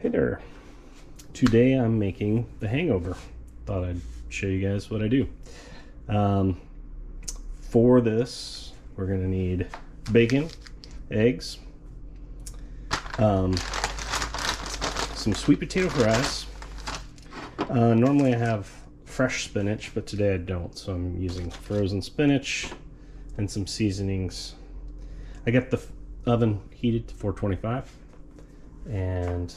Hey there. Today I'm making the Hangover. Thought I'd show you guys what I do. For this, we're gonna need bacon, eggs, some sweet potato fries. Normally I have fresh spinach, but today I don't, so I'm using frozen spinach and some seasonings. I got the oven heated to 425, and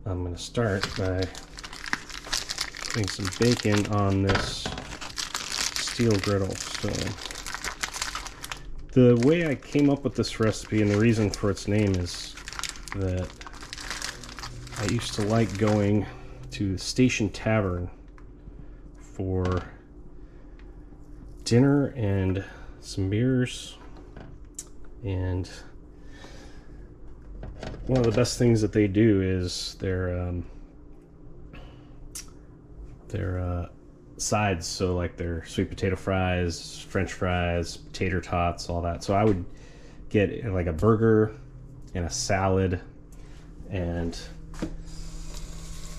I'm going to start by putting some bacon on this steel griddle. So the way I came up with this recipe, and the reason for its name, is that I used to like going to the Station Tavern for dinner and some beers, and one of the best things that they do is their sides. So like their sweet potato fries, French fries, tater tots, all that. So I would get like a burger and a salad and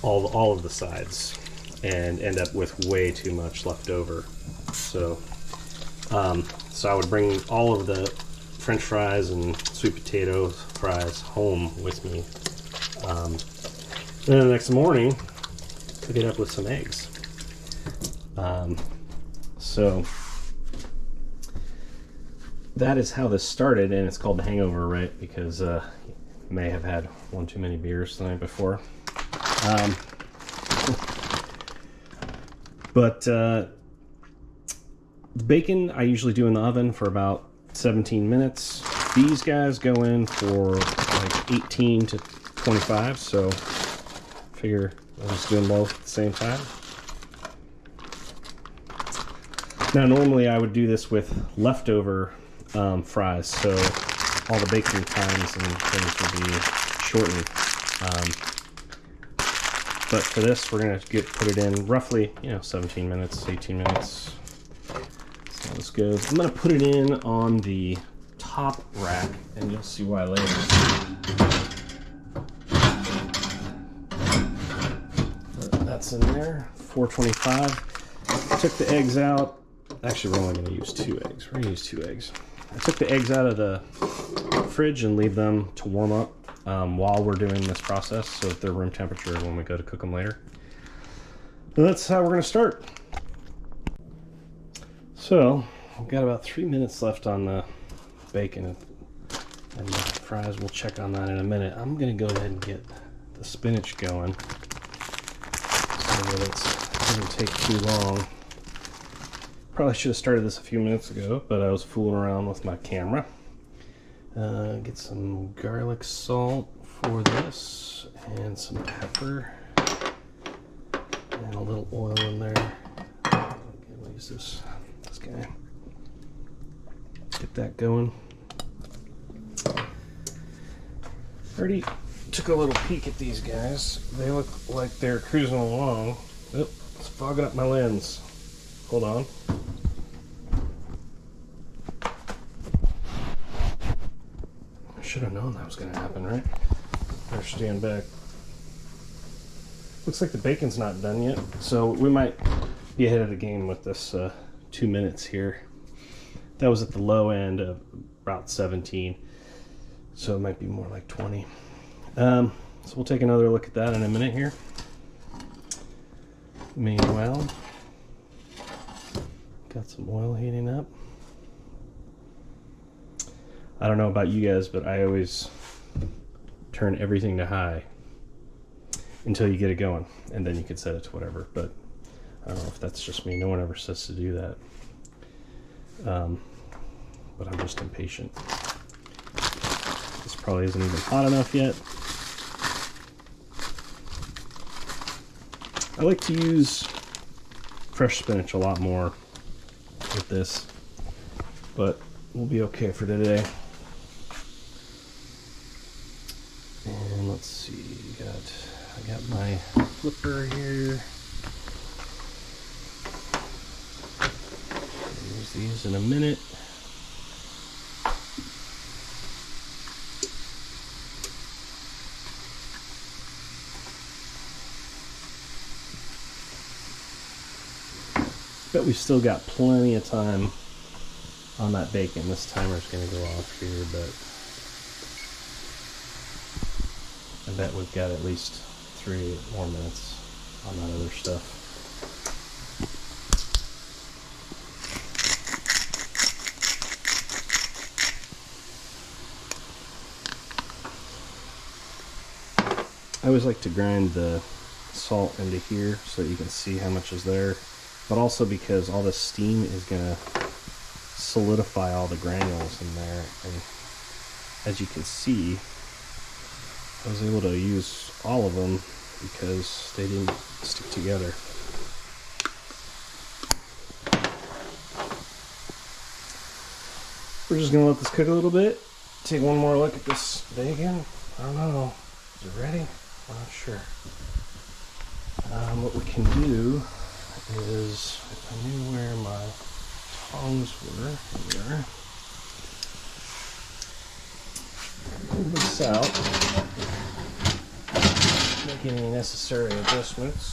all of the sides, and end up with way too much left over. So I would bring all of the French fries and sweet potato fries home with me. Then the next morning, pick it up with some eggs. So that is how this started, and it's called the Hangover, right? Because you may have had one too many beers the night before. But the bacon I usually do in the oven for about 17 minutes. These guys go in for like 18 to 25, so figure I'm just doing both at the same time. Now normally I would do this with leftover fries, so all the baking times and things would be shortened. But for this, we're gonna put it in roughly, 17 minutes, 18 minutes. So this goes. I'm gonna put it in on the top rack, and you'll see why later. That's in there. 425. Took the eggs out. Actually, we're only going to use 2 eggs. We're going to use 2 eggs. I took the eggs out of the fridge and leave them to warm up while we're doing this process, so that they're room temperature when we go to cook them later. And that's how we're going to start. So we've got about 3 minutes left on the bacon and the fries. We'll check on that in a minute. I'm going to go ahead and get the spinach going so that it doesn't take too long. Probably should have started this a few minutes ago, but I was fooling around with my camera. Get some garlic salt for this, and some pepper, and a little oil in there. Okay, we'll use this guy. Get that going. Already took a little peek at these guys. They look like they're cruising along. Oh, it's fogging up my lens. Hold on. I should have known that was going to happen, right? Better stand back. Looks like the bacon's not done yet, so we might be ahead of the game with this 2 minutes here. That was at the low end of about 17, so it might be more like 20. So we'll take another look at that in a minute here. Meanwhile, got some oil heating up. I don't know about you guys, but I always turn everything to high until you get it going, and then you can set it to whatever. But I don't know if that's just me. No one ever says to do that. But I'm just impatient. This probably isn't even hot enough yet. I like to use fresh spinach a lot more with this, but we'll be okay for today. And let's see, I got my flipper here. Use these in a minute. bet we've still got plenty of time on that bacon. This timer's going to go off here, but I bet we've got at least 3 more minutes on that other stuff. I always like to grind the salt into here so that you can see how much is there, but also because all the steam is going to solidify all the granules in there, and as you can see, I was able to use all of them because they didn't stick together. We're just gonna let this cook a little bit. Take one more look at this bacon. I don't know, is it ready? I'm not sure. What we can do is, if I knew where my tongs were, here we are. Move this out. Making any necessary adjustments.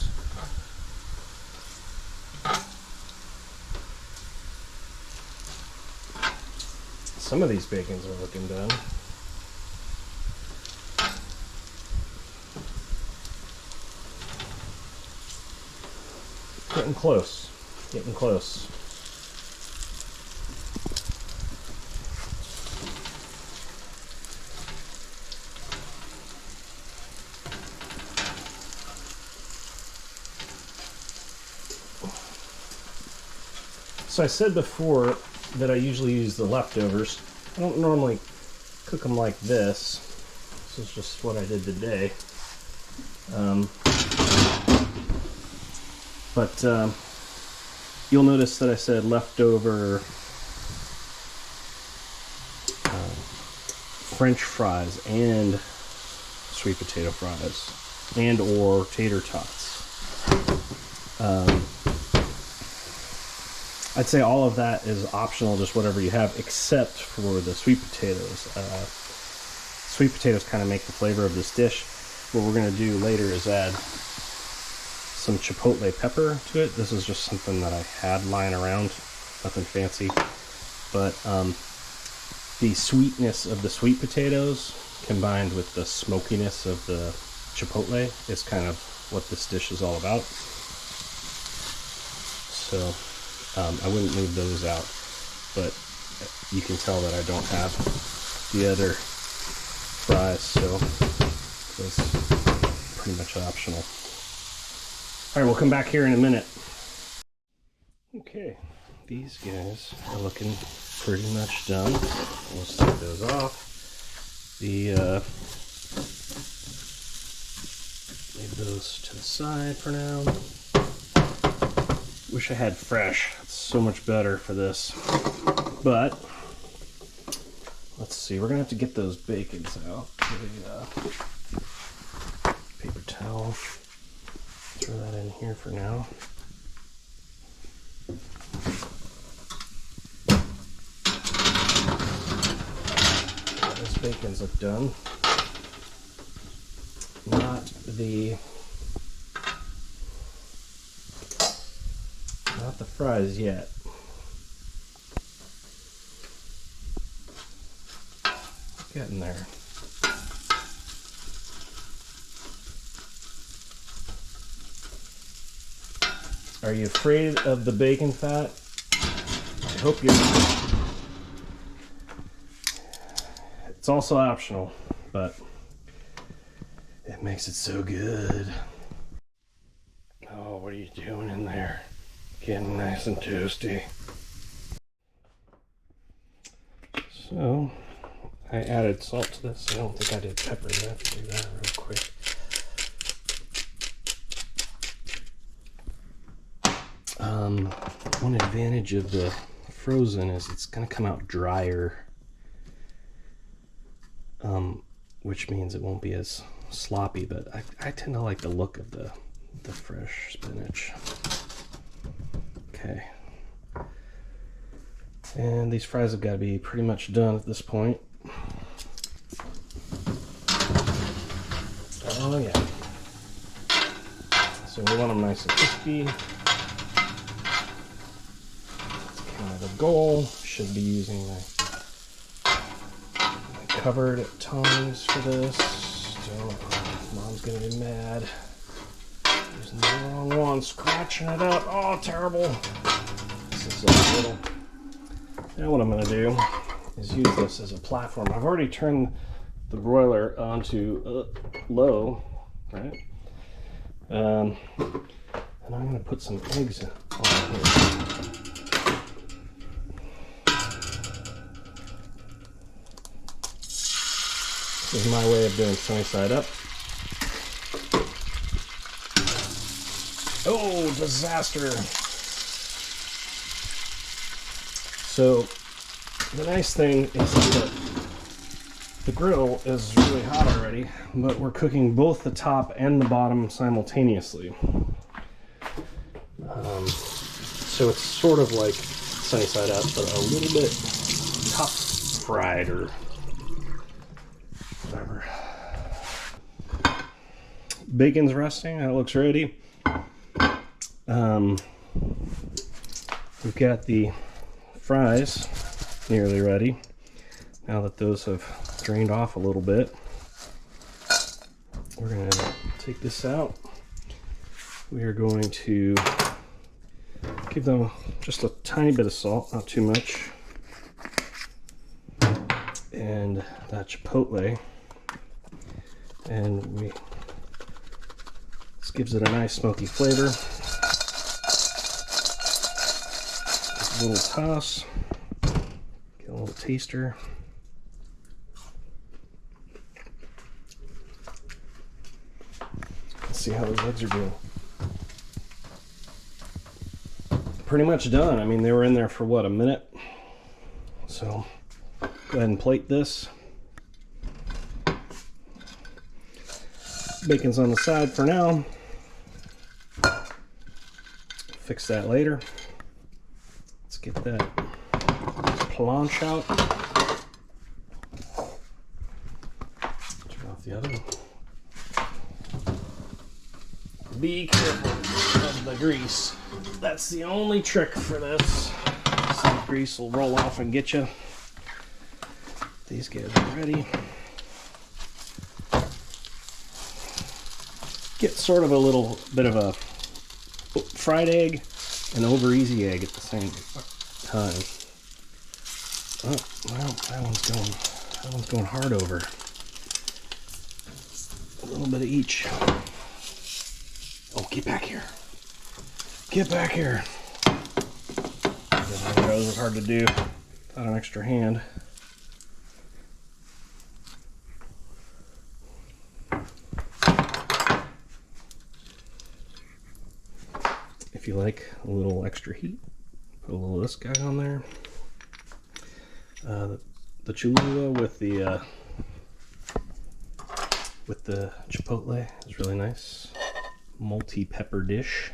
Some of these bacons are looking done. Getting close. Getting close. So I said before that I usually use the leftovers. I don't normally cook them like this. This is just what I did today. But you'll notice that I said leftover French fries and sweet potato fries and or tater tots. I'd say all of that is optional, just whatever you have, except for the sweet potatoes. Sweet potatoes kind of make the flavor of this dish. What we're going to do later is add some chipotle pepper to it. This is just something that I had lying around, nothing fancy. But the sweetness of the sweet potatoes combined with the smokiness of the chipotle is kind of what this dish is all about. So I wouldn't leave those out, but you can tell that I don't have the other fries, so it's pretty much optional. All right, we'll come back here in a minute. Okay, these guys are looking pretty much done. We'll take those off. Leave those to the side for now. Wish I had fresh. It's so much better for this. But let's see. We're gonna have to get those bacons out. Paper towel. Throw that in here for now. Those bacons look done. Not the fries yet. Getting there. Are you afraid of the bacon fat? I hope you're not. It's also optional, but it makes it so good. Oh, what are you doing in there? Getting nice and toasty. So, I added salt to this. I don't think I did pepper. I have to do that real quick. One advantage of the frozen is it's going to come out drier, which means it won't be as sloppy, but I tend to like the look of the fresh spinach. Okay. And these fries have got to be pretty much done at this point. Oh yeah. So we want them nice and crispy. goal. Should be using my covered tongs for this. Mom's gonna be mad. Using the wrong one, scratching it up. Oh, terrible. This is a little. Now what I'm gonna do is use this as a platform. I've already turned the broiler onto low, right? And I'm gonna put some eggs on here. This is my way of doing sunny side up. Oh, disaster. So the nice thing is that the grill is really hot already, but we're cooking both the top and the bottom simultaneously. So it's sort of like sunny side up, but a little bit top fried or whatever. Bacon's resting, that looks ready. We've got the fries nearly ready. Now that those have drained off a little bit, we're going to take this out. We are going to give them just a tiny bit of salt, not too much, and that chipotle, and this gives it a nice smoky flavor. Just a little toss, get a little taster. Let's see how those eggs are doing. Pretty much done. I mean, they were in there for what, a minute? So go ahead and plate this. Bacon's on the side for now. Fix that later. Let's get that planche out. Turn off the oven. Be careful of the grease. That's the only trick for this. Some grease will roll off and get you. These guys are ready. Get sort of a little bit of a fried egg and over easy egg at the same time. Oh, well, that one's going hard over. A little bit of each. Oh, get back here. Get back here. Those are hard to do without an extra hand. If you like a little extra heat, put a little of this guy on there. The Cholula with the chipotle is really nice. Multi-pepper dish.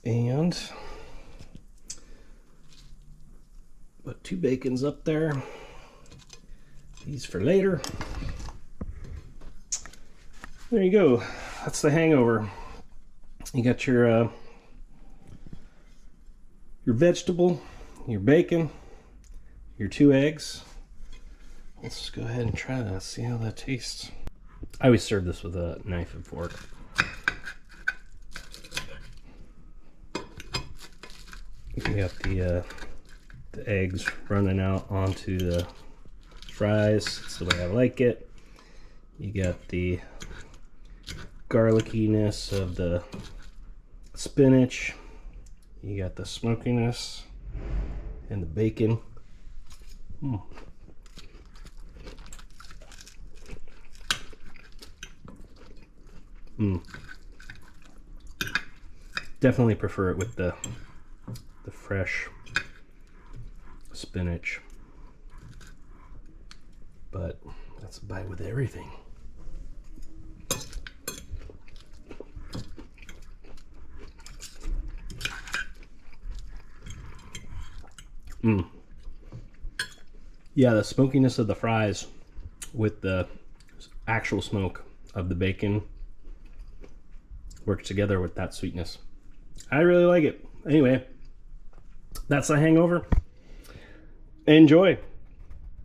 And put 2 bacons up there. These for later. There you go. That's the Hangover. You got your vegetable, your bacon, your 2 eggs. Let's go ahead and try that, see how that tastes. I always serve this with a knife and fork. You got the eggs running out onto the fries. That's the way I like it. You got the garlickiness of the spinach. You got the smokiness and the bacon. Definitely prefer it with the fresh spinach, but that's a bite with everything. Yeah, the smokiness of the fries with the actual smoke of the bacon works together with that sweetness. I really like it. Anyway, that's the Hangover. Enjoy.